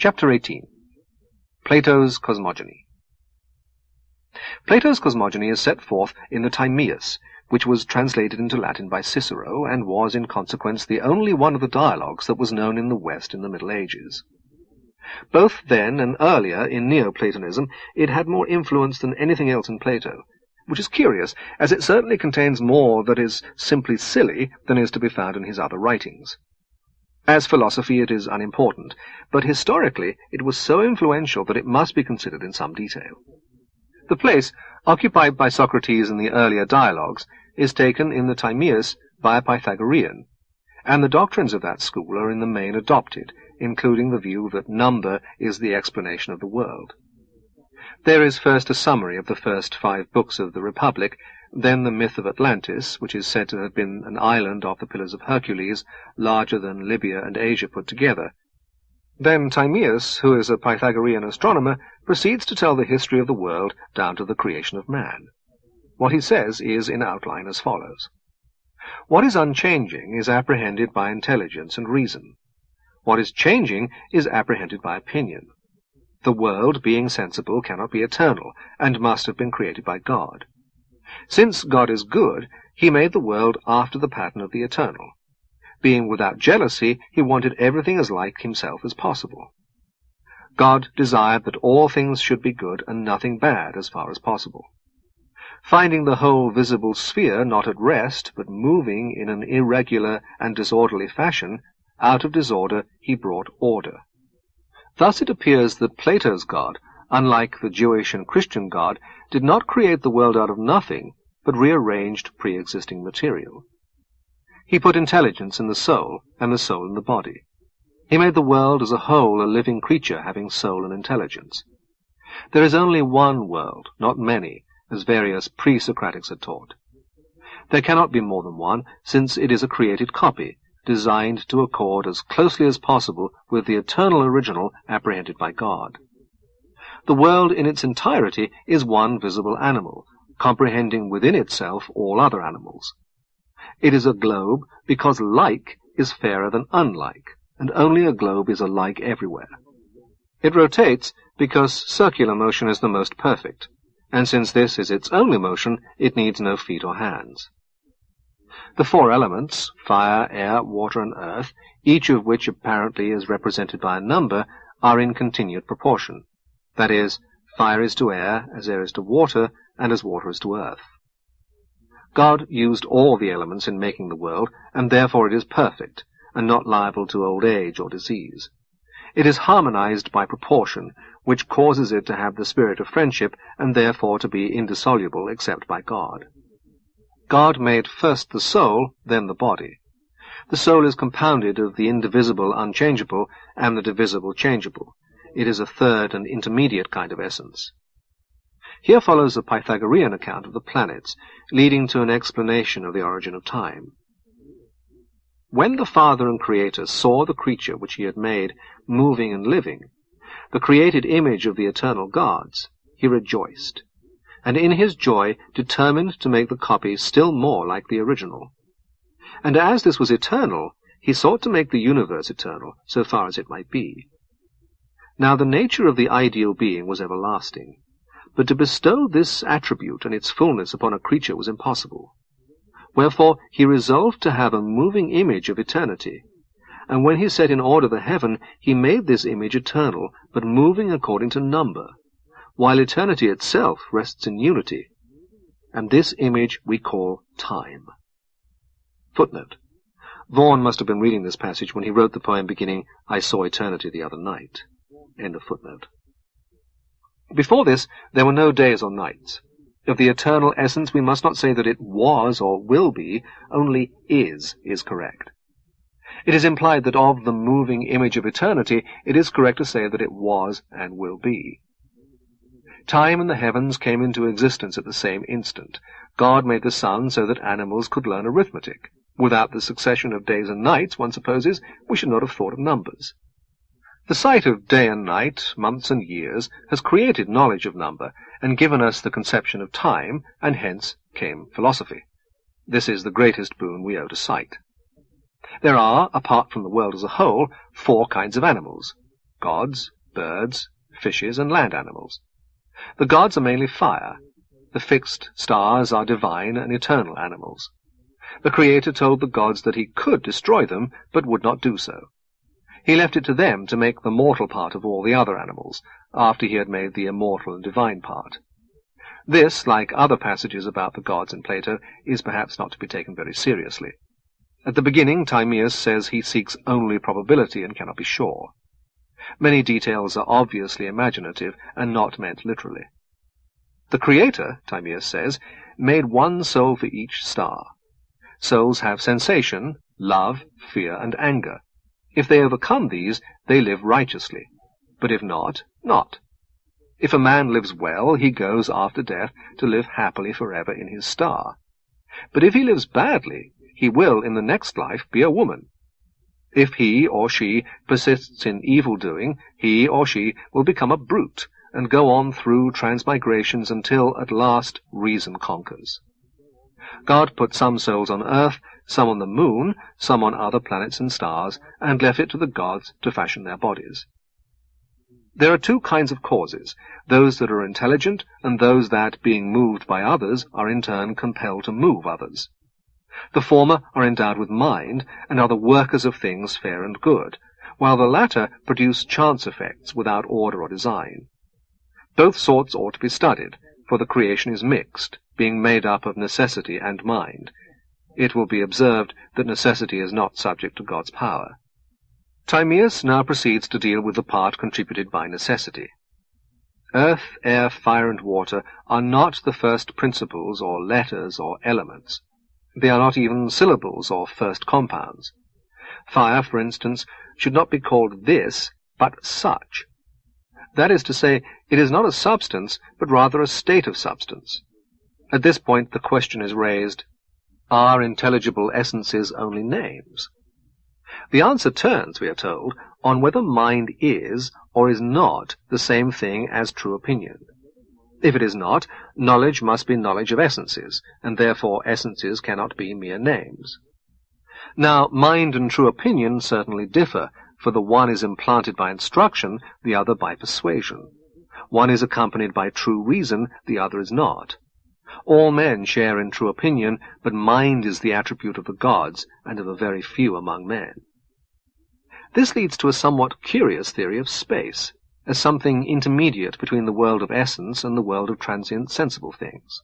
Chapter 18. Plato's Cosmogony. Plato's Cosmogony is set forth in the Timaeus, which was translated into Latin by Cicero, and was, in consequence, the only one of the dialogues that was known in the West in the Middle Ages. Both then and earlier in Neoplatonism it had more influence than anything else in Plato, which is curious, as it certainly contains more that is simply silly than is to be found in his other writings. As philosophy it is unimportant, but historically it was so influential that it must be considered in some detail. The place occupied by Socrates in the earlier dialogues is taken in the Timaeus by a Pythagorean, and the doctrines of that school are in the main adopted, including the view that number is the explanation of the world. There is first a summary of the first 5 books of the Republic, then the myth of Atlantis, which is said to have been an island off the Pillars of Hercules, larger than Libya and Asia put together. Then Timaeus, who is a Pythagorean astronomer, proceeds to tell the history of the world down to the creation of man. What he says is in outline as follows. What is unchanging is apprehended by intelligence and reason. What is changing is apprehended by opinion. The world, being sensible, cannot be eternal, and must have been created by God. Since God is good, he made the world after the pattern of the eternal. Being without jealousy, he wanted everything as like himself as possible. God desired that all things should be good and nothing bad as far as possible. Finding the whole visible sphere not at rest, but moving in an irregular and disorderly fashion, out of disorder he brought order. Thus it appears that Plato's God, unlike the Jewish and Christian God, did not create the world out of nothing, but rearranged pre-existing material. He put intelligence in the soul, and the soul in the body. He made the world as a whole a living creature having soul and intelligence. There is only one world, not many, as various pre-Socratics had taught. There cannot be more than one, since it is a created copy, designed to accord as closely as possible with the eternal original apprehended by God. The world in its entirety is one visible animal, comprehending within itself all other animals. It is a globe because like is fairer than unlike, and only a globe is alike everywhere. It rotates because circular motion is the most perfect, and since this is its only motion, it needs no feet or hands. The 4 elements, fire, air, water, and earth, each of which apparently is represented by a number, are in continued proportion. That is, fire is to air, as air is to water, and as water is to earth. God used all the elements in making the world, and therefore it is perfect, and not liable to old age or disease. It is harmonized by proportion, which causes it to have the spirit of friendship, and therefore to be indissoluble except by God. God made first the soul, then the body. The soul is compounded of the indivisible unchangeable and the divisible changeable. It is a third and intermediate kind of essence. Here follows a Pythagorean account of the planets, leading to an explanation of the origin of time. When the Father and Creator saw the creature which he had made moving and living, the created image of the eternal gods, he rejoiced, and in his joy determined to make the copy still more like the original. And as this was eternal, he sought to make the universe eternal, so far as it might be. Now the nature of the ideal being was everlasting, but to bestow this attribute and its fullness upon a creature was impossible. Wherefore he resolved to have a moving image of eternity, and when he set in order the heaven, he made this image eternal, but moving according to number, while eternity itself rests in unity, and this image we call time. Footnote. Vaughan must have been reading this passage when he wrote the poem beginning, "I saw eternity the other night." End of footnote. Before this, there were no days or nights. Of the eternal essence we must not say that it was or will be, only is correct. It is implied that of the moving image of eternity, it is correct to say that it was and will be. Time and the heavens came into existence at the same instant. God made the sun so that animals could learn arithmetic. Without the succession of days and nights, one supposes, we should not have thought of numbers. The sight of day and night, months and years, has created knowledge of number, and given us the conception of time, and hence came philosophy. This is the greatest boon we owe to sight. There are, apart from the world as a whole, 4 kinds of animals. gods, birds, fishes, and land animals. The gods are mainly fire. The fixed stars are divine and eternal animals. The Creator told the gods that he could destroy them, but would not do so. He left it to them to make the mortal part of all the other animals, after he had made the immortal and divine part. This, like other passages about the gods in Plato, is perhaps not to be taken very seriously. At the beginning, Timaeus says he seeks only probability and cannot be sure. Many details are obviously imaginative and not meant literally. The Creator, Timaeus says, made one soul for each star. Souls have sensation, love, fear, and anger. If they overcome these, they live righteously, but if not, not. If a man lives well, he goes after death to live happily forever in his star. But if he lives badly, he will in the next life be a woman. If he or she persists in evil-doing, he or she will become a brute, and go on through transmigrations until at last reason conquers. God put some souls on earth, some on the moon, some on other planets and stars, and left it to the gods to fashion their bodies. There are two kinds of causes, those that are intelligent and those that, being moved by others, are in turn compelled to move others. The former are endowed with mind and are the workers of things fair and good, while the latter produce chance effects without order or design. Both sorts ought to be studied, for the creation is mixed, being made up of necessity and mind. It will be observed that necessity is not subject to God's power. Timaeus now proceeds to deal with the part contributed by necessity. Earth, air, fire, and water are not the first principles or letters or elements. They are not even syllables or first compounds. Fire, for instance, should not be called this, but such. That is to say, it is not a substance, but rather a state of substance. At this point the question is raised, are intelligible essences only names? The answer turns, we are told, on whether mind is or is not the same thing as true opinion. If it is not, knowledge must be knowledge of essences, and therefore essences cannot be mere names. Now, mind and true opinion certainly differ, for the one is implanted by instruction, the other by persuasion. One is accompanied by true reason, the other is not. All men share in true opinion, but mind is the attribute of the gods, and of a very few among men. This leads to a somewhat curious theory of space, as something intermediate between the world of essence and the world of transient sensible things.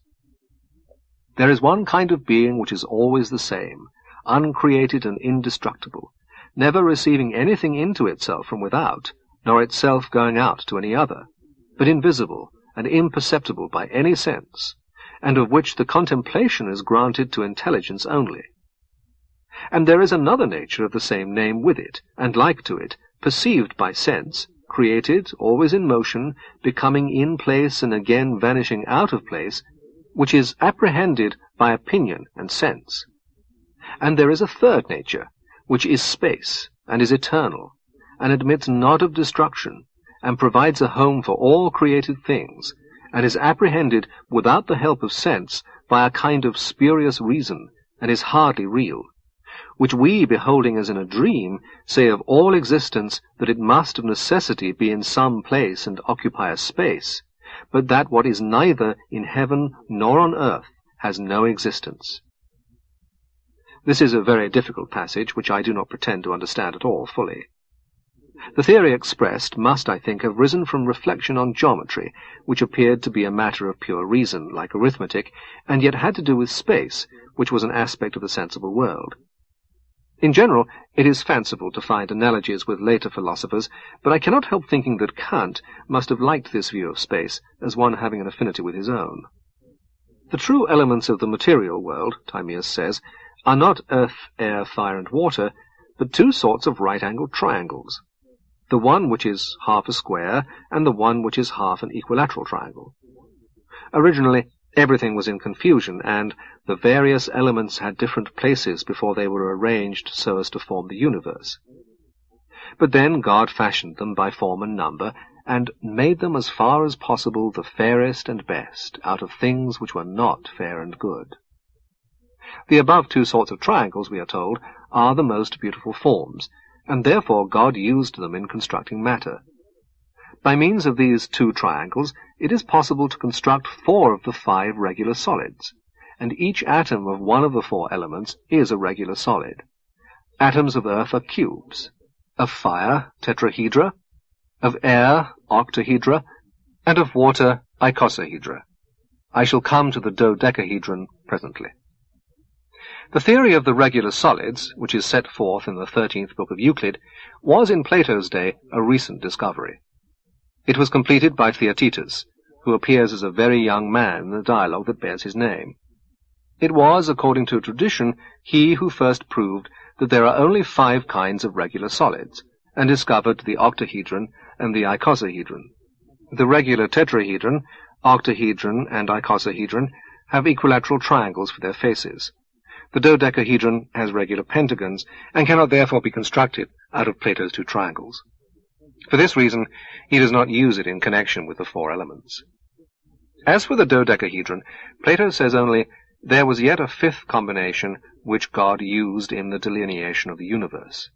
There is one kind of being which is always the same, uncreated and indestructible, never receiving anything into itself from without, nor itself going out to any other, but invisible and imperceptible by any sense, and of which the contemplation is granted to intelligence only. And there is another nature of the same name with it, and like to it, perceived by sense, created, always in motion, becoming in place and again vanishing out of place, which is apprehended by opinion and sense. And there is a third nature, which is space, and is eternal, and admits not of destruction, and provides a home for all created things, and is apprehended without the help of sense by a kind of spurious reason, and is hardly real, which we, beholding as in a dream, say of all existence that it must of necessity be in some place and occupy a space, but that what is neither in heaven nor on earth has no existence. This is a very difficult passage, which I do not pretend to understand at all fully. The theory expressed must, I think, have risen from reflection on geometry, which appeared to be a matter of pure reason, like arithmetic, and yet had to do with space, which was an aspect of the sensible world. In general, it is fanciful to find analogies with later philosophers, but I cannot help thinking that Kant must have liked this view of space as one having an affinity with his own. The true elements of the material world, Timaeus says, are not earth, air, fire, and water, but two sorts of right-angled triangles, the one which is half a square, and the one which is half an equilateral triangle. Originally, everything was in confusion, and the various elements had different places before they were arranged so as to form the universe. But then God fashioned them by form and number, and made them as far as possible the fairest and best, out of things which were not fair and good. The above two sorts of triangles, we are told, are the most beautiful forms, and therefore God used them in constructing matter. By means of these two triangles, it is possible to construct 4 of the 5 regular solids, and each atom of one of the 4 elements is a regular solid. Atoms of earth are cubes, of fire, tetrahedra, of air, octahedra, and of water, icosahedra. I shall come to the dodecahedron presently. The theory of the regular solids, which is set forth in the 13th book of Euclid, was in Plato's day a recent discovery. It was completed by Theaetetus, who appears as a very young man in the dialogue that bears his name. It was, according to tradition, he who first proved that there are only 5 kinds of regular solids, and discovered the octahedron and the icosahedron. The regular tetrahedron, octahedron, and icosahedron have equilateral triangles for their faces. The dodecahedron has regular pentagons, and cannot therefore be constructed out of Plato's 2 triangles. For this reason, he does not use it in connection with the 4 elements. As for the dodecahedron, Plato says only, "There was yet a 5th combination which God used in the delineation of the universe."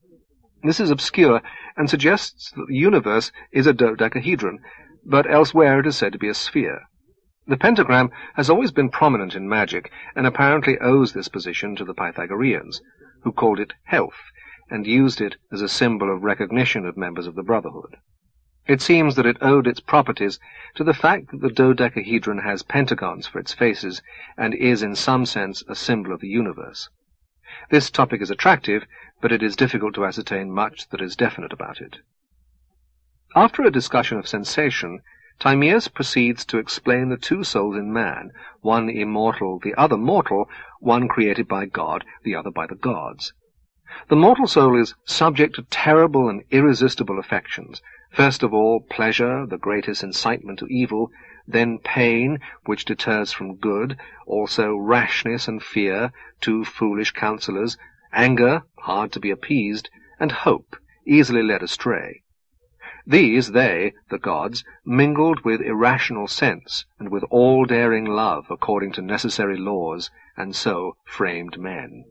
This is obscure, and suggests that the universe is a dodecahedron, but elsewhere it is said to be a sphere. The pentagram has always been prominent in magic, and apparently owes this position to the Pythagoreans, who called it health, and used it as a symbol of recognition of members of the Brotherhood. It seems that it owed its properties to the fact that the dodecahedron has pentagons for its faces, and is in some sense a symbol of the universe. This topic is attractive, but it is difficult to ascertain much that is definite about it. After a discussion of sensation, Timaeus proceeds to explain the 2 souls in man, one immortal, the other mortal, one created by God, the other by the gods. The mortal soul is subject to terrible and irresistible affections. First of all, pleasure, the greatest incitement to evil, then pain, which deters from good, also rashness and fear, 2 foolish counselors, anger, hard to be appeased, and hope, easily led astray. These they, the gods, mingled with irrational sense, and with all-daring love according to necessary laws, and so framed men.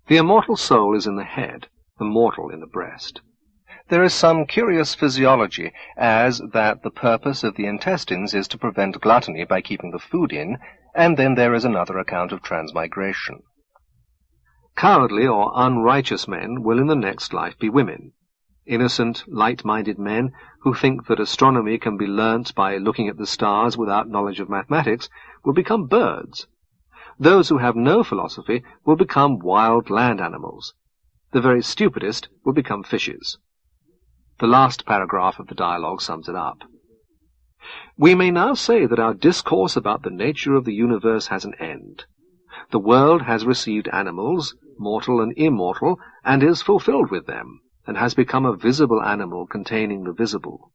The immortal soul is in the head, the mortal in the breast. There is some curious physiology, as that the purpose of the intestines is to prevent gluttony by keeping the food in, and then there is another account of transmigration. Cowardly or unrighteous men will in the next life be women. Innocent, light-minded men who think that astronomy can be learnt by looking at the stars without knowledge of mathematics will become birds. Those who have no philosophy will become wild land animals. The very stupidest will become fishes. The last paragraph of the dialogue sums it up. We may now say that our discourse about the nature of the universe has an end. The world has received animals, mortal and immortal, and is fulfilled with them, and has become a visible animal containing the visible.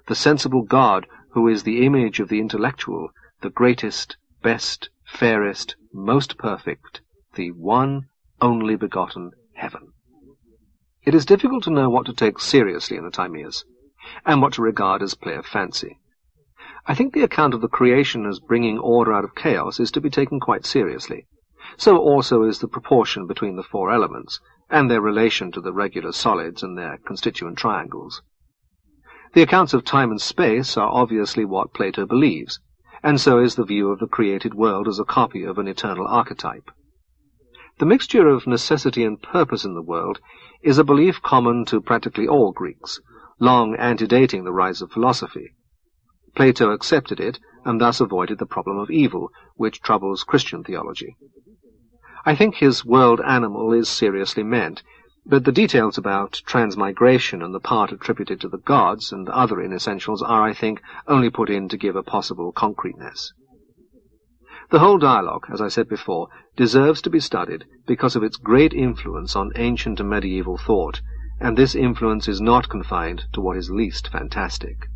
The sensible God, who is the image of the intellectual, the greatest, best, fairest, most perfect, the one, only begotten heaven. It is difficult to know what to take seriously in the Timaeus, and what to regard as play of fancy. I think the account of the creation as bringing order out of chaos is to be taken quite seriously. So also is the proportion between the 4 elements, and their relation to the regular solids and their constituent triangles. The accounts of time and space are obviously what Plato believes, and so is the view of the created world as a copy of an eternal archetype. The mixture of necessity and purpose in the world is a belief common to practically all Greeks, long antedating the rise of philosophy. Plato accepted it, and thus avoided the problem of evil, which troubles Christian theology. I think his world animal is seriously meant, but the details about transmigration and the part attributed to the gods and other inessentials are, I think, only put in to give a possible concreteness. The whole dialogue, as I said before, deserves to be studied because of its great influence on ancient and medieval thought, and this influence is not confined to what is least fantastic.